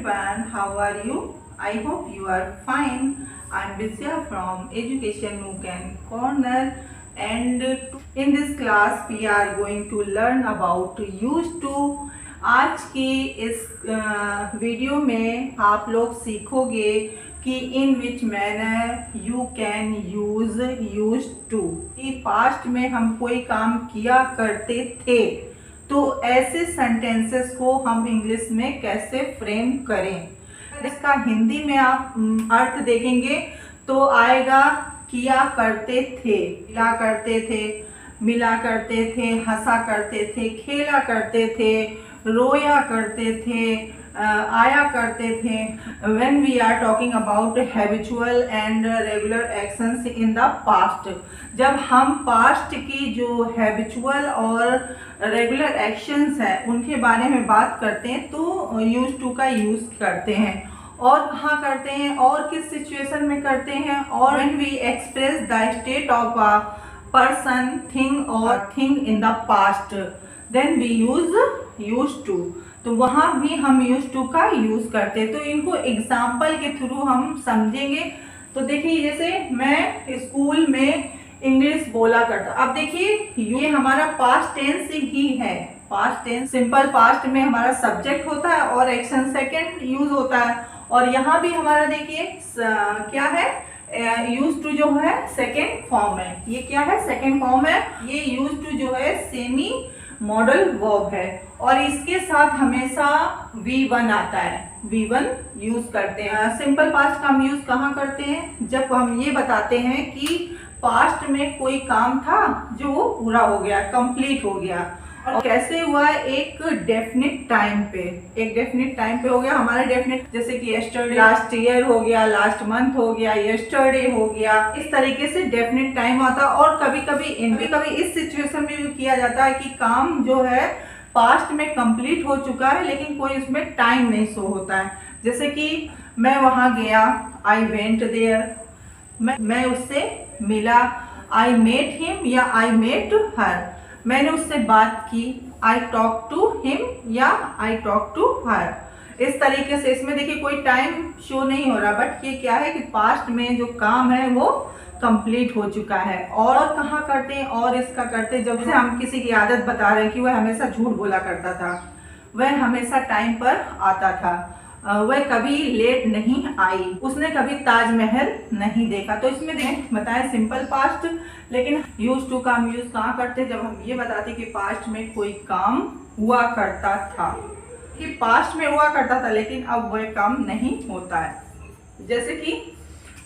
everyone, how are you? I hope you are fine. I'm Visya from Education Nook and Corner, and in this class we are going to learn about used to. आज की इस video में आप लोग सीखोगे कि in which manner you can use used to. कि past में हम कोई काम किया करते थे तो ऐसे सेंटेंसेस को हम इंग्लिश में कैसे फ्रेम करें। इसका हिंदी में आप अर्थ देखेंगे तो आएगा किया करते थे, मिला करते थे, मिला करते थे, हंसा करते थे, खेला करते थे, रोया करते थे, आया करते थे। When we are talking about habitual and regular actions in the past, जब हम पास्ट की जो हैबिचुअल और रेगुलर एक्शंस हैं उनके बारे में बात करते हैं तो यूज टू का यूज करते हैं। और कहाँ करते हैं और किस सिचुएशन में करते हैं। और when we express the state of a person, thing or thing in the past, then we use used to। तो वहाँ भी हम यूज टू का यूज करते हैं। तो इनको एग्जाम्पल के थ्रू हम समझेंगे। तो देखिए जैसे मैं स्कूल में इंग्लिश बोला करता, अब देखिए ये हमारा पास्ट टेंस ही है। पास्ट टेंस सिंपल पास्ट में हमारा सब्जेक्ट होता है और एक्शन सेकंड यूज होता है। और यहाँ भी हमारा देखिए क्या है, यूज टू जो है सेकेंड फॉर्म है। ये क्या है, सेकेंड फॉर्म है। ये यूज टू जो है सेमी मॉडल वर्ब है और इसके साथ हमेशा V1 आता है। V1 यूज करते हैं। सिंपल पास्ट का हम यूज कहाँ करते हैं, जब हम ये बताते हैं कि पास्ट में कोई काम था जो वो पूरा हो गया, कंप्लीट हो गया। और कैसे हुआ, एक डेफिनेट टाइम पे, एक डेफिनेट टाइम पे हो गया। हमारा डेफिनेट जैसे कि यस्टरडे, लास्ट ईयर हो गया, लास्ट मंथ हो गया, यस्टरडे हो गया। इस तरीके से डेफिनेट टाइम आता है। और कभी कभी इस सिचुएशन में भी किया जाता है कि काम जो है पास्ट में कंप्लीट हो चुका है लेकिन कोई उसमें टाइम नहीं शो होता है। जैसे कि मैं वहां गया, आई वेंट देयर, मैं उससे मिला, आई मेट हिम या आई मेट हर, मैंने उससे बात की, आई टॉक टू हिम या आई टॉक टू हर। इस तरीके से इसमें देखिए कोई टाइम शो नहीं हो रहा, बट ये क्या है कि पास्ट में जो काम है वो कंप्लीट हो चुका है। और कहाँ करते हैं, और इसका करते जब से हम किसी की आदत बता रहे हैं कि वह हमेशा झूठ बोला करता था, वह हमेशा टाइम पर आता था, वह कभी लेट नहीं आई, उसने कभी ताजमहल नहीं देखा। तो इसमें बताएं सिंपल पास्ट, लेकिन यूज टू का हम यूज कहाँ करते, जब हम ये बताते कि पास्ट में कोई काम हुआ करता था, कि पास्ट में हुआ करता था लेकिन अब वह काम नहीं होता है। जैसे कि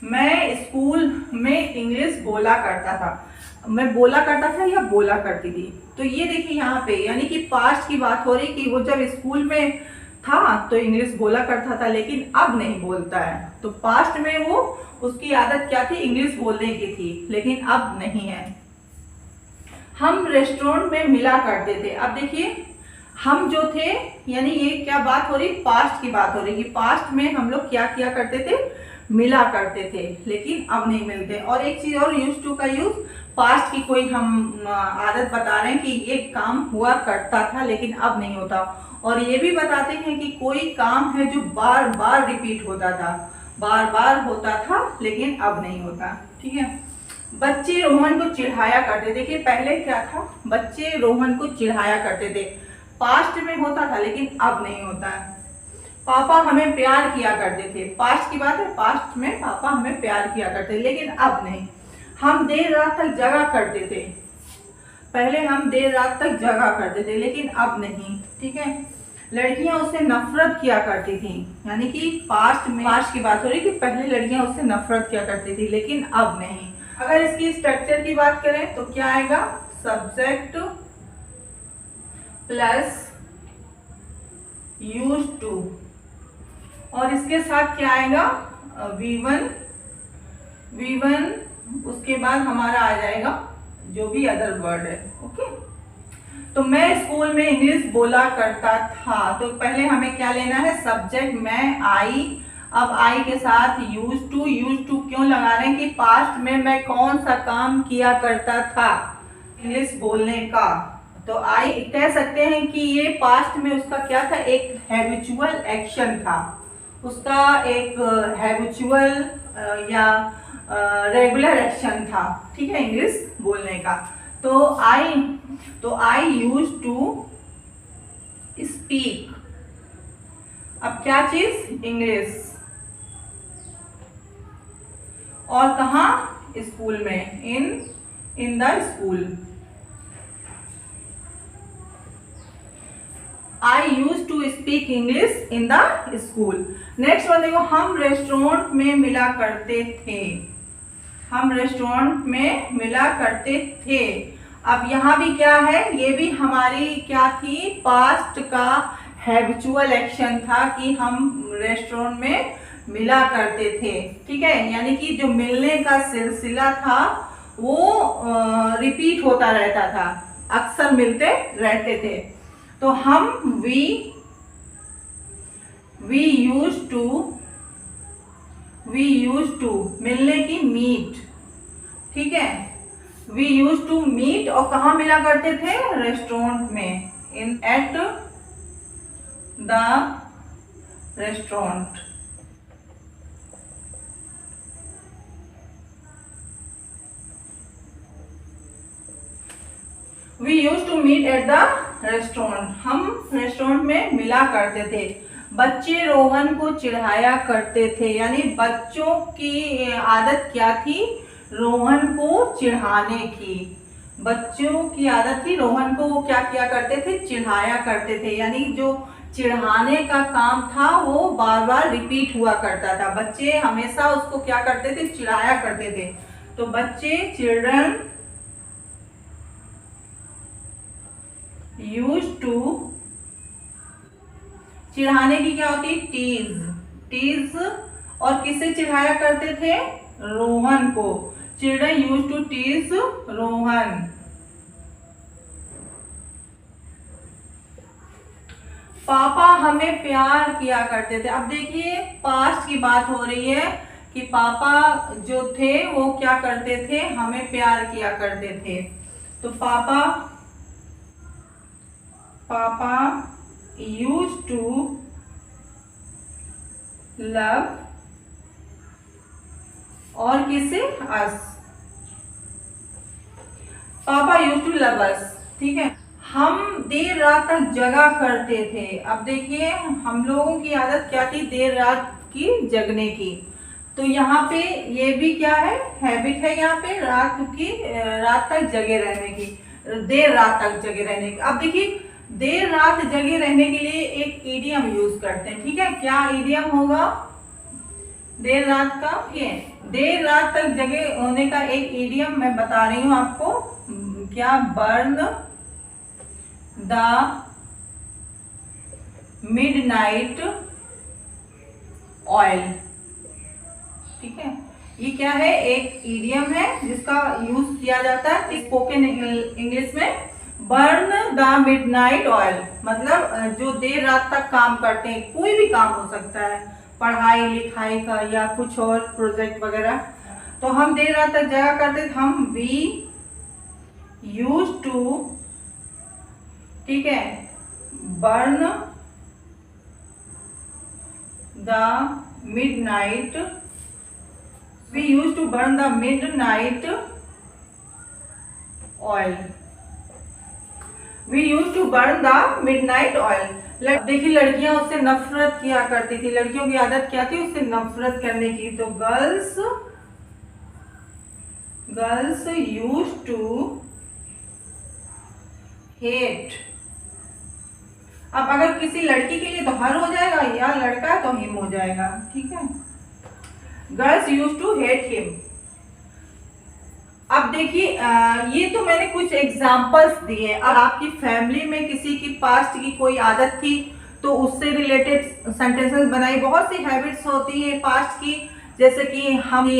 मैं स्कूल में इंग्लिश बोला करता था, मैं बोला करता था या बोला करती थी। तो ये देखिए यहाँ पे यानी कि पास्ट की बात हो रही कि वो जब स्कूल में था तो इंग्लिश बोला करता था लेकिन अब नहीं बोलता है। तो पास्ट में वो उसकी आदत क्या थी, इंग्लिश बोलने की थी, लेकिन अब नहीं है। हम रेस्टोरेंट में मिला करते थे, अब देखिए हम जो थे यानी ये क्या बात हो रही, पास्ट की बात हो रही कि पास्ट में हम लोग क्या किया करते थे, मिला करते थे लेकिन अब नहीं मिलते। और एक चीज और, यूज टू का यूज पास्ट की कोई हम आदत बता रहे हैं कि ये काम हुआ करता था लेकिन अब नहीं होता। और ये भी बताते हैं कि कोई काम है जो बार बार रिपीट होता था, बार बार होता था लेकिन अब नहीं होता। ठीक है। बच्चे रोहन को चिढ़ाया करते, देखिए पहले क्या था, बच्चे रोहन को चिढ़ाया करते थे, पास्ट में होता था लेकिन अब नहीं होता है। पापा हमें प्यार किया करते थे, पास्ट की बात है, पास्ट में पापा हमें प्यार किया करते थे लेकिन अब नहीं। हम देर रात तक जगा करते थे, पहले हम देर रात तक जगा करते थे लेकिन अब नहीं। ठीक है। लड़कियां उससे नफरत किया करती थी, यानी कि पास्ट में, पास्ट की बात हो रही कि पहले लड़कियां उससे नफरत किया करती थी लेकिन अब नहीं। अगर इसकी स्ट्रक्चर की बात करें तो क्या आएगा, सब्जेक्ट प्लस यूज टू, और इसके साथ क्या आएगा, V1, उसके बाद हमारा आ जाएगा जो भी अदर वर्ड है। ओके। तो मैं स्कूल में इंग्लिश बोला करता था, तो पहले हमें क्या लेना है, सब्जेक्ट मैं, आई। अब आई के साथ यूज टू क्यों लगा रहे हैं कि पास्ट में मैं कौन सा काम किया करता था, इंग्लिश बोलने का। तो आई कह सकते हैं कि ये पास्ट में उसका क्या था, एक हैबिचुअल एक्शन था। उसका एक हैबिचुअल या रेगुलर एक्शन था, ठीक है, इंग्लिश बोलने का। तो आई यूज टू स्पीक, अब क्या चीज, इंग्लिश। और कहा, स्कूल में, in the school. I used to speak English in the school. Next one देखो, हम रेस्टोरेंट में मिला करते थे, हम रेस्टोरेंट में मिला करते थे। अब यहाँ भी क्या है, ये भी हमारी क्या थी, पास्ट का हैबिचुअल एक्शन था कि हम रेस्टोरेंट में मिला करते थे, ठीक है, यानी कि जो मिलने का सिलसिला था वो रिपीट होता रहता था, अक्सर मिलते रहते थे। तो हम वी यूज टू मिलने की मीट, ठीक है, वी यूज टू मीट, और कहाँ मिला करते थे, रेस्टोरेंट में, at the restaurant. We used to meet at the restaurant, हम रेस्टोरेंट में मिला करते थे। बच्चे रोहन को चिढ़ाया करते थे, यानी बच्चों की आदत क्या थी, रोहन को चिढ़ाने की। बच्चों की आदत थी, रोहन को वो क्या किया करते थे, चिढ़ाया करते थे, यानी जो चिढ़ाने का काम था वो बार बार रिपीट हुआ करता था। बच्चे हमेशा उसको क्या करते थे, चिढ़ाया करते थे। तो बच्चे, चिल्ड्रन यूज टू, चिढ़ाने की क्या होती, टीज, और किसे चिढ़ाया करते थे, रोहन को। Children used to tease Rohan. पापा हमें प्यार किया करते थे। अब देखिए पास्ट की बात हो रही है कि पापा जो थे वो क्या करते थे, हमें प्यार किया करते थे। तो पापा यूज टू लव, और किसे, अस। पापा यूज टू लव अस, ठीक है। हम देर रात तक जगा करते थे। अब देखिए हम लोगों की आदत क्या थी, देर रात की जगने की। तो यहाँ पे ये भी क्या है, हैबिट है, यहाँ पे रात तक जगे रहने की, देर रात तक जगे रहने की। अब देखिए देर रात जगे रहने के लिए एक इडियम यूज करते हैं, ठीक है, क्या इडियम होगा, देर रात का, ये देर रात तक जगे होने का एक इडियम मैं बता रही हूं आपको, क्या, बर्न द मिडनाइट ऑयल, ठीक है। ये क्या है, एक इडियम है जिसका यूज किया जाता है स्पोकन इंग्लिश में। बर्न द मिडनाइट ऑयल मतलब जो देर रात तक काम करते हैं, कोई भी काम हो सकता है, पढ़ाई लिखाई का या कुछ और प्रोजेक्ट वगैरह। तो हम देर रात तक जगा करते थे, हम वी यूज टू, ठीक है, burn the midnight, we used to burn the midnight oil, we used to burn the midnight oil. देखिए लड़कियां उससे नफरत किया करती थी, लड़कियों की आदत क्या थी, उससे नफरत करने की। तो गर्ल्स यूज टू हेट। अब अगर किसी लड़की के लिए तो हर हो जाएगा, या लड़का तो हिम हो जाएगा, ठीक है। Girls used to hate him. अब देखिए ये तो मैंने कुछ एग्जाम्पल्स दिए। अब आपकी फैमिली में किसी की पास्ट की कोई आदत थी तो उससे रिलेटेड सेंटेंसेस बनाई। बहुत सी हैबिट्स होती है पास्ट की, जैसे कि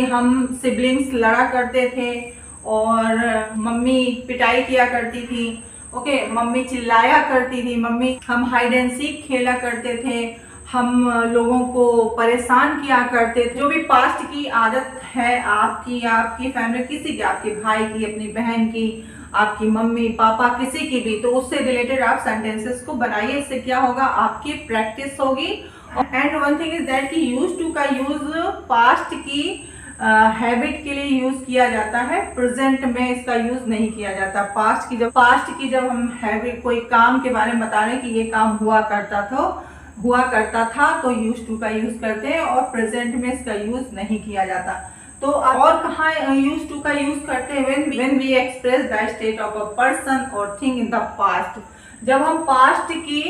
हम सिबलिंग्स लड़ा करते थे और मम्मी पिटाई किया करती थी, ओके, मम्मी चिल्लाया करती थी, हम हाइड एंड सीक खेला करते थे, हम लोगों को परेशान किया करते थे। जो भी पास्ट की आदत है आपकी फैमिली, किसी की, आपके भाई की, अपनी बहन की, आपकी मम्मी पापा, किसी की भी, तो उससे रिलेटेड आप सेंटेंसेस को बनाइए। इससे क्या होगा, आपकी प्रैक्टिस होगी and one thing is that कि यूज टू का यूज पास्ट की हैबिट के लिए यूज किया जाता है, प्रेजेंट में इसका यूज नहीं किया जाता। पास्ट की जब हम हैबिट कोई काम के बारे में बता रहे हैं कि ये काम हुआ करता था तो यूज टू का यूज करते हैं, और प्रेजेंट में इसका यूज नहीं किया जाता। तो और कहाँ यूज टू का यूज करते हैं? When we express the state of a person or thing in the past. जब हम पास्ट की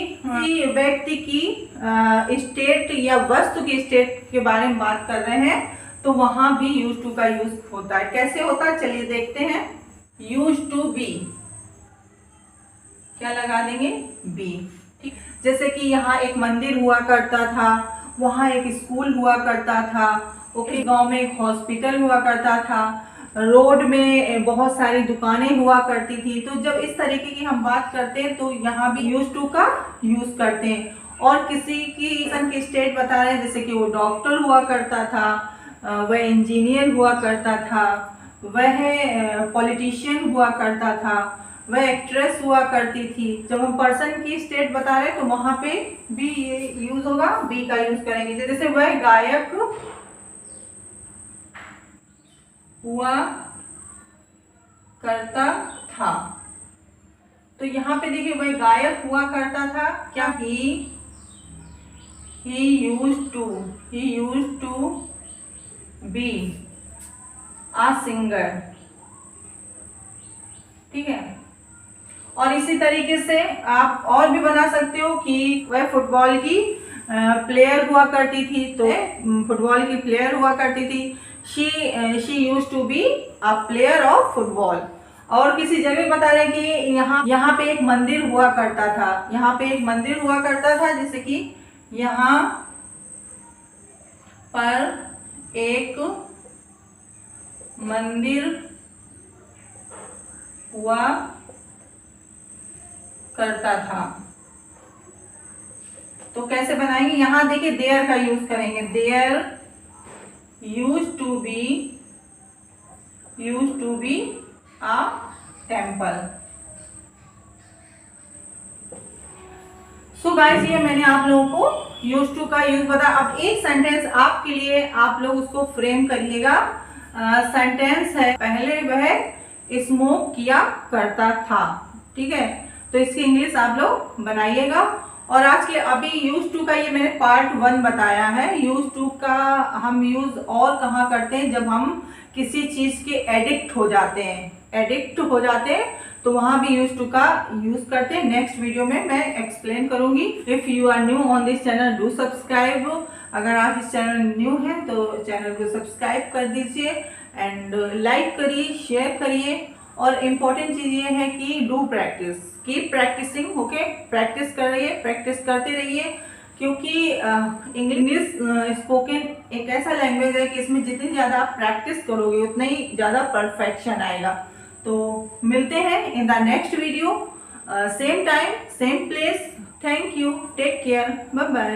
व्यक्ति की स्टेट या वस्तु की स्टेट के बारे में बात कर रहे हैं तो वहां भी यूज टू का यूज होता है। कैसे होता है चलिए देखते हैं। यूज टू बी, क्या लगा देंगे? बी। ठीक, जैसे कि यहाँ एक मंदिर हुआ करता था, वहां एक स्कूल हुआ करता था, ओके, गांव में एक हॉस्पिटल हुआ करता था, रोड में बहुत सारी दुकानें हुआ करती थी। तो जब इस तरीके की हम बात करते हैं तो यहाँ भी यूज टू का यूज करते हैं। और किसी की स्टेट बता रहे हैं, जैसे कि वो डॉक्टर हुआ करता था, वह इंजीनियर हुआ करता था, वह पॉलिटिशियन हुआ करता था, वह एक्ट्रेस हुआ करती थी। जब हम पर्सन की स्टेट बता रहे हैं तो वहां पे भी ये यूज होगा, बी का यूज करेंगे। जैसे वह गायक हुआ करता था, तो यहाँ पे देखिए वह गायक हुआ करता था, क्या? he used to be a singer। ठीक है, और इसी तरीके से आप और भी बना सकते हो कि वह फुटबॉल की प्लेयर हुआ करती थी, तो फुटबॉल की प्लेयर हुआ करती थी। She used to be a player of football. और किसी जगह बता रहे कि यहाँ पे एक मंदिर हुआ करता था, यहाँ पे एक मंदिर हुआ करता था, जैसे कि यहाँ पर एक मंदिर हुआ करता था। तो कैसे बनाएंगे? यहां देखिए देयर का यूज करेंगे। There used to be a temple. So guys, ये मैंने आप लोगों को यूज टू का यूज बताया। अब एक सेंटेंस आपके लिए, आप लोग उसको फ्रेम करिएगा। सेंटेंस है, पहले वह स्मोक किया करता था। ठीक है, तो इसकी इंग्लिश आप लोग बनाइएगा। और आज के अभी यूज टू का ये मैंने पार्ट 1 बताया है। यूज टू का हम यूज और कहाँ करते हैं? जब हम किसी चीज के एडिक्ट हो जाते हैं, तो वहां भी यूज टू का यूज करते हैं। नेक्स्ट वीडियो में मैं एक्सप्लेन करूंगी। If you are new on this channel, do subscribe. अगर आप इस चैनल न्यू हैं तो चैनल को सब्सक्राइब कर दीजिए एंड लाइक करिए, शेयर करिए। और इम्पोर्टेंट चीज ये है कि do practice, keep practicing. Okay, practice करते रहिए, क्योंकि इंग्लिश स्पोकन एक ऐसा लैंग्वेज है कि इसमें जितनी ज़्यादा आप प्रैक्टिस करोगे उतना ही ज़्यादा परफेक्शन आएगा। तो मिलते हैं in the next video, same time same place. Thank you, take care, bye bye.